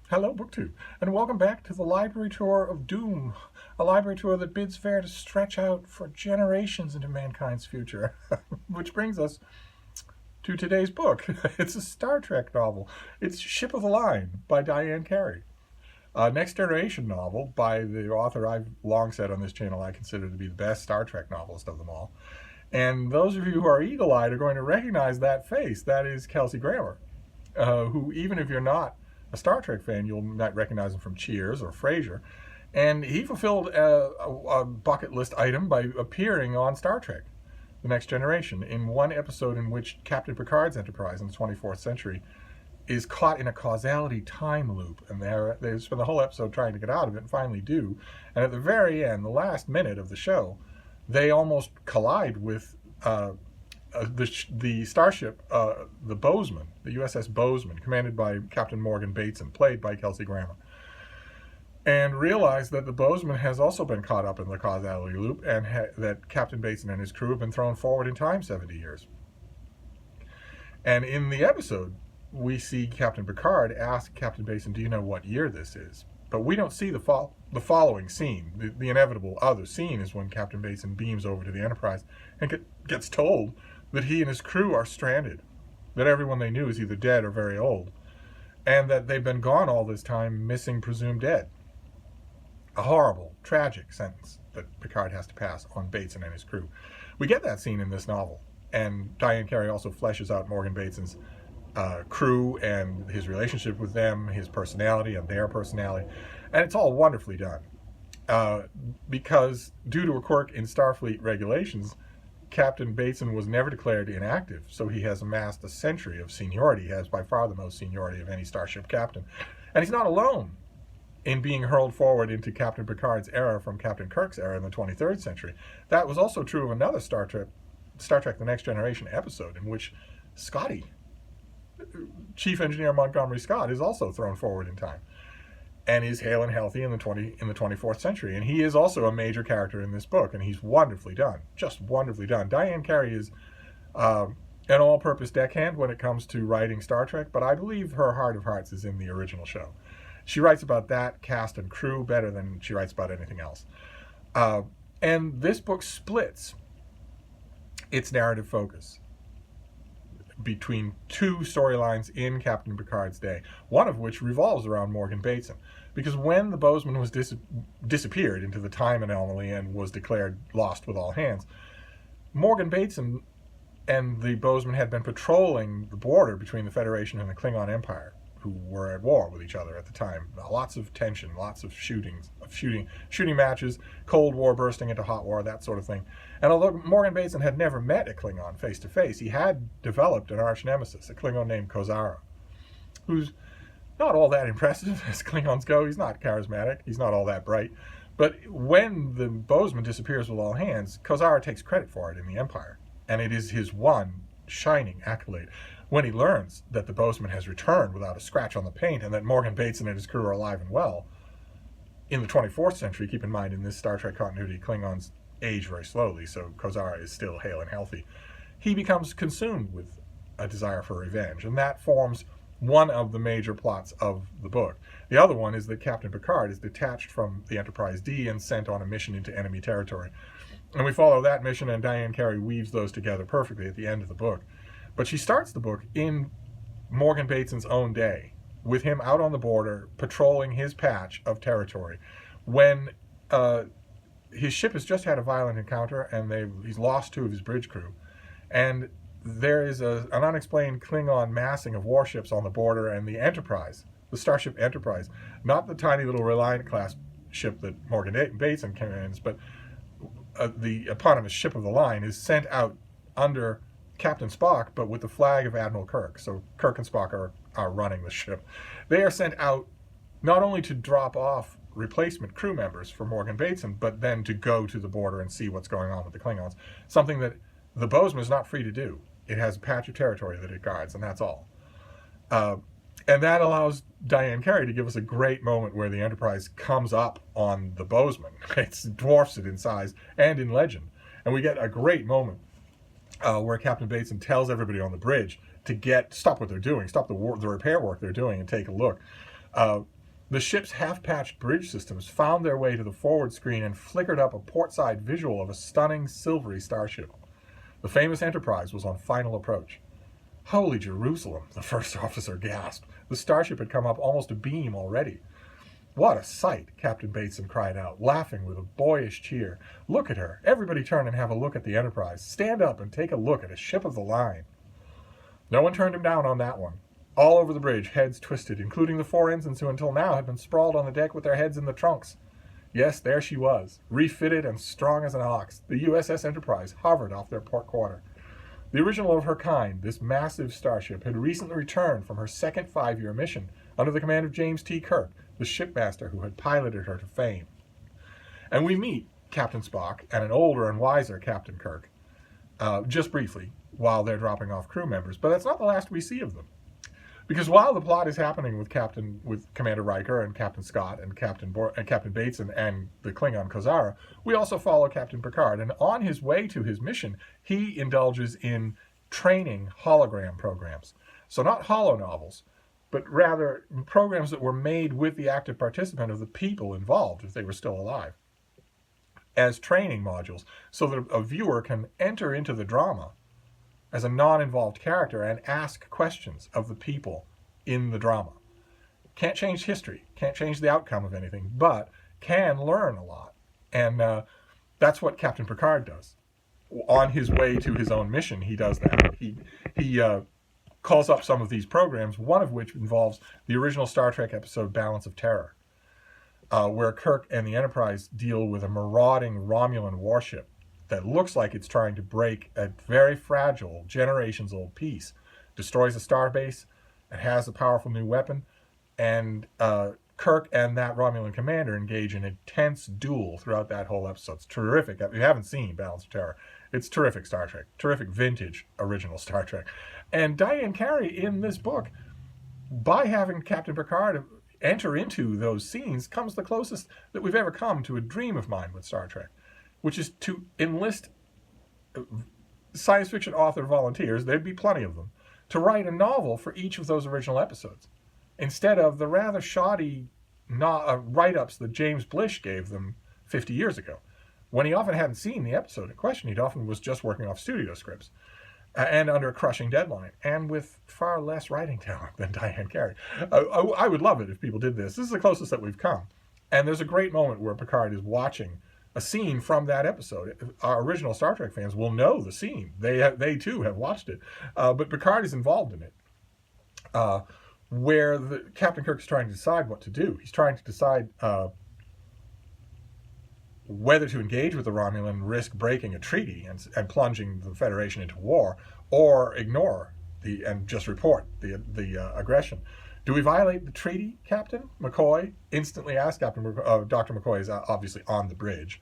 Hello, BookTube, and welcome back to the Library Tour of Doom, a library tour that bids fair to stretch out for generations into mankind's future. Which brings us to today's book. It's a Star Trek novel. It's Ship of the Line by Diane Carey. A Next Generation novel by the author I've long said on this channel I consider to be the best Star Trek novelist of them all. And those of you who are eagle-eyed are going to recognize that face. That is Kelsey Grammer, who, even if you're not a Star Trek fan, you'll not recognize him from Cheers or Frasier. And he fulfilled a bucket list item by appearing on Star Trek, The Next Generation, in one episode in which Captain Picard's Enterprise in the 24th century is caught in a causality time loop. And they spend the whole episode trying to get out of it and finally do. And at the very end, the last minute of the show, they almost collide with the starship, the Bozeman, the USS Bozeman, commanded by Captain Morgan Bateson, played by Kelsey Grammer, and realize that the Bozeman has also been caught up in the causality loop, and that Captain Bateson and his crew have been thrown forward in time 70 years. And in the episode, we see Captain Picard ask Captain Bateson, "Do you know what year this is?" But we don't see the following scene. The inevitable other scene is when Captain Bateson beams over to the Enterprise and gets told that he and his crew are stranded, that everyone they knew is either dead or very old, and that they've been gone all this time, missing, presumed dead. A horrible, tragic sentence that Picard has to pass on Bateson and his crew. We get that scene in this novel, and Diane Carey also fleshes out Morgan Bateson's crew and his relationship with them, his personality and their personality, and it's all wonderfully done. Because due to a quirk in Starfleet regulations, Captain Bateson was never declared inactive, so he has amassed a century of seniority. He has by far the most seniority of any starship captain. And he's not alone in being hurled forward into Captain Picard's era from Captain Kirk's era in the 23rd century. That was also true of another Star Trek The Next Generation episode in which Scotty, Chief Engineer Montgomery Scott, is also thrown forward in time and is hale and healthy in the 24th century. And he is also a major character in this book, and he's wonderfully done, just wonderfully done. Diane Carey is an all-purpose deckhand when it comes to writing Star Trek, but I believe her heart of hearts is in the original show. She writes about that cast and crew better than she writes about anything else. And this book splits its narrative focus between two storylines in Captain Picard's day, one of which revolves around Morgan Bateson. Because when the Bozeman was disappeared into the time anomaly and was declared lost with all hands, Morgan Bateson and the Bozeman had been patrolling the border between the Federation and the Klingon Empire, who were at war with each other at the time. Lots of tension, lots of shooting matches, Cold War bursting into hot war, that sort of thing. And although Morgan Bateson had never met a Klingon face to face, he had developed an arch nemesis, a Klingon named Kozara, who's not all that impressive as Klingons go. He's not charismatic. He's not all that bright. But when the Bozeman disappears with all hands, Kozara takes credit for it in the Empire. And it is his one shining accolade. When he learns that the Bozeman has returned without a scratch on the paint and that Morgan Bateson and his crew are alive and well, in the 24th century, keep in mind, in this Star Trek continuity, Klingons age very slowly, so Kozara is still hale and healthy, he becomes consumed with a desire for revenge. And that forms one of the major plots of the book. The other one is that Captain Picard is detached from the Enterprise D and sent on a mission into enemy territory. And we follow that mission, and Diane Carey weaves those together perfectly at the end of the book. But she starts the book in Morgan Bateson's own day, with him out on the border, patrolling his patch of territory, when his ship has just had a violent encounter, and he's lost two of his bridge crew. And there is an unexplained Klingon massing of warships on the border, and the Enterprise, the Starship Enterprise, not the tiny little Reliant-class ship that Morgan Bateson commands, but the eponymous ship of the line, is sent out under Captain Spock, but with the flag of Admiral Kirk. So Kirk and Spock are running the ship. They are sent out not only to drop off replacement crew members for Morgan Bateson, but then to go to the border and see what's going on with the Klingons. Something that the Bozeman is not free to do. It has a patch of territory that it guards, and that's all. And that allows Diane Carey to give us a great moment where the Enterprise comes up on the Bozeman. It dwarfs it in size and in legend. And we get a great moment where Captain Bateson tells everybody on the bridge to stop what they're doing, stop the repair work they're doing, and take a look. The ship's half-patched bridge systems found their way to the forward screen and flickered up a portside visual of a stunning silvery starship. The famous Enterprise was on final approach. Holy Jerusalem, the first officer gasped. The starship had come up almost abeam already. What a sight, Captain Bateson cried out, laughing with a boyish cheer. Look at her. Everybody turn and have a look at the Enterprise. Stand up and take a look at a ship of the line. No one turned him down on that one. All over the bridge, heads twisted, including the 4 ensigns who until now had been sprawled on the deck with their heads in the trunks. Yes, there she was, refitted and strong as an ox. The USS Enterprise hovered off their port quarter. The original of her kind, this massive starship, had recently returned from her second 5-year mission under the command of James T. Kirk, the shipmaster who had piloted her to fame. And we meet Captain Spock and an older and wiser Captain Kirk, just briefly, while they're dropping off crew members. But that's not the last we see of them. Because while the plot is happening with Commander Riker and Captain Scott and Captain Bateson and the Klingon Kozara, we also follow Captain Picard. And on his way to his mission, he indulges in training hologram programs. So not holo novels, but rather programs that were made with the active participant of the people involved, if they were still alive, as training modules, so that a viewer can enter into the drama as a non-involved character and ask questions of the people in the drama. Can't change history, can't change the outcome of anything, but can learn a lot. And that's what Captain Picard does. On his way to his own mission, he does that. He calls up some of these programs, one of which involves the original Star Trek episode Balance of Terror, where Kirk and the Enterprise deal with a marauding Romulan warship that looks like it's trying to break a very fragile, generations-old piece, destroys a starbase, and has a powerful new weapon, and Kirk and that Romulan commander engage in an intense duel throughout that whole episode. It's terrific. If you haven't seen Balance of Terror, it's terrific Star Trek, terrific vintage original Star Trek. And Diane Carey in this book, by having Captain Picard enter into those scenes, comes the closest that we've ever come to a dream of mine with Star Trek, which is to enlist science fiction author volunteers, there'd be plenty of them, to write a novel for each of those original episodes, instead of the rather shoddy write-ups that James Blish gave them 50 years ago, when he often hadn't seen the episode in question. He often was just working off studio scripts, and under a crushing deadline, and with far less writing talent than Diane Carey. I would love it if people did this. This is the closest that we've come. And there's a great moment where Picard is watching a scene from that episode. Our original Star Trek fans will know the scene. They too have watched it. But Picard is involved in it, where Captain Kirk is trying to decide what to do. He's trying to decide whether to engage with the Romulan, risk breaking a treaty and plunging the Federation into war, or ignore and just report the aggression. Do we violate the treaty, Captain? McCoy instantly asked. Dr. McCoy is obviously on the bridge,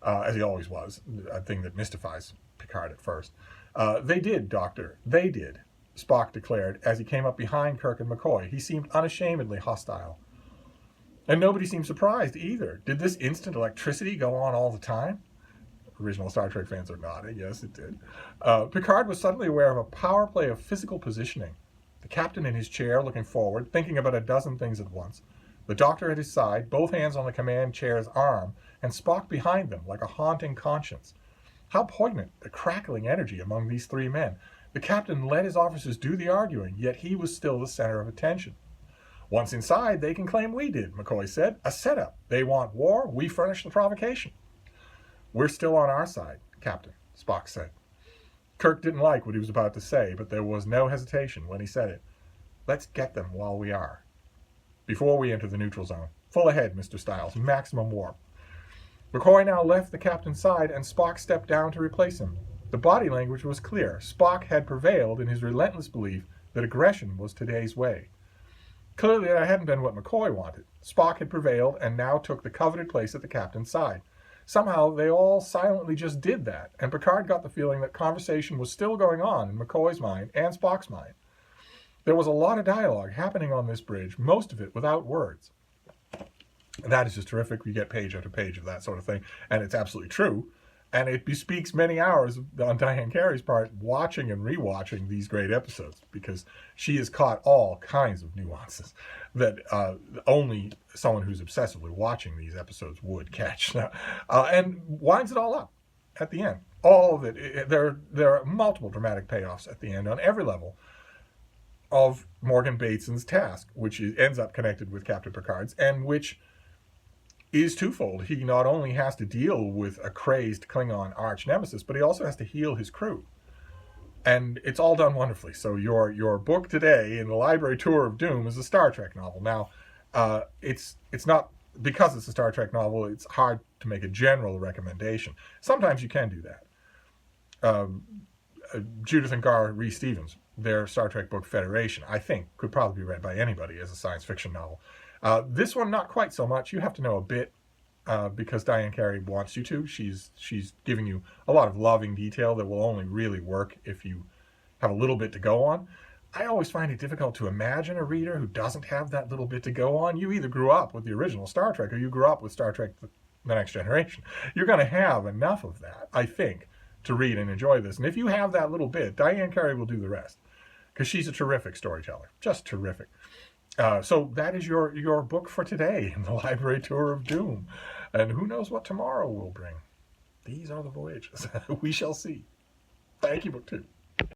as he always was, a thing that mystifies Picard at first. They did, Doctor. They did, Spock declared as he came up behind Kirk and McCoy. He seemed unashamedly hostile. And nobody seemed surprised either. Did this instant electricity go on all the time? Original Star Trek fans are nodding. Yes, it did. Picard was suddenly aware of a power play of physical positioning. The captain in his chair, looking forward, thinking about a dozen things at once. The doctor at his side, both hands on the command chair's arm, and Spock behind them, like a haunting conscience. How poignant the crackling energy among these 3 men. The captain let his officers do the arguing, yet he was still the center of attention. Once inside, they can claim we did, McCoy said. A setup. They want war, we furnish the provocation. We're still on our side, Captain, Spock said. Kirk didn't like what he was about to say, but there was no hesitation when he said it. Let's get them while we are. Before we enter the neutral zone. Full ahead, Mr. Stiles. Maximum warp. McCoy now left the captain's side, and Spock stepped down to replace him. The body language was clear. Spock had prevailed in his relentless belief that aggression was today's way. Clearly, that hadn't been what McCoy wanted. Spock had prevailed and now took the coveted place at the captain's side. Somehow, they all silently just did that, and Picard got the feeling that conversation was still going on in McCoy's mind and Spock's mind. There was a lot of dialogue happening on this bridge, most of it without words. And that is just terrific. We get page after page of that sort of thing, and it's absolutely true. And it bespeaks many hours on Diane Carey's part watching and rewatching these great episodes, because she has caught all kinds of nuances that only someone who's obsessively watching these episodes would catch. And winds it all up at the end. All of it. There are multiple dramatic payoffs at the end on every level of Morgan Bateson's task, which ends up connected with Captain Picard's, and which is twofold. He not only has to deal with a crazed Klingon arch nemesis, but he also has to heal his crew. And it's all done wonderfully. So your book today in the Library Tour of Doom is a Star Trek novel. Now, it's not, because it's a Star Trek novel, it's hard to make a general recommendation. Sometimes you can do that. Judith and Gar Reese-Stevens, their Star Trek book Federation, I think could probably be read by anybody as a science fiction novel. This one, not quite so much. You have to know a bit because Diane Carey wants you to. She's giving you a lot of loving detail that will only really work if you have a little bit to go on. I always find it difficult to imagine a reader who doesn't have that little bit to go on. You either grew up with the original Star Trek or you grew up with Star Trek The Next Generation. You're going to have enough of that, I think, to read and enjoy this. And if you have that little bit, Diane Carey will do the rest, because she's a terrific storyteller, just terrific. So that is your book for today in the Library Tour of Doom. And who knows what tomorrow will bring. These are the voyages. We shall see. Thank you, Book 2.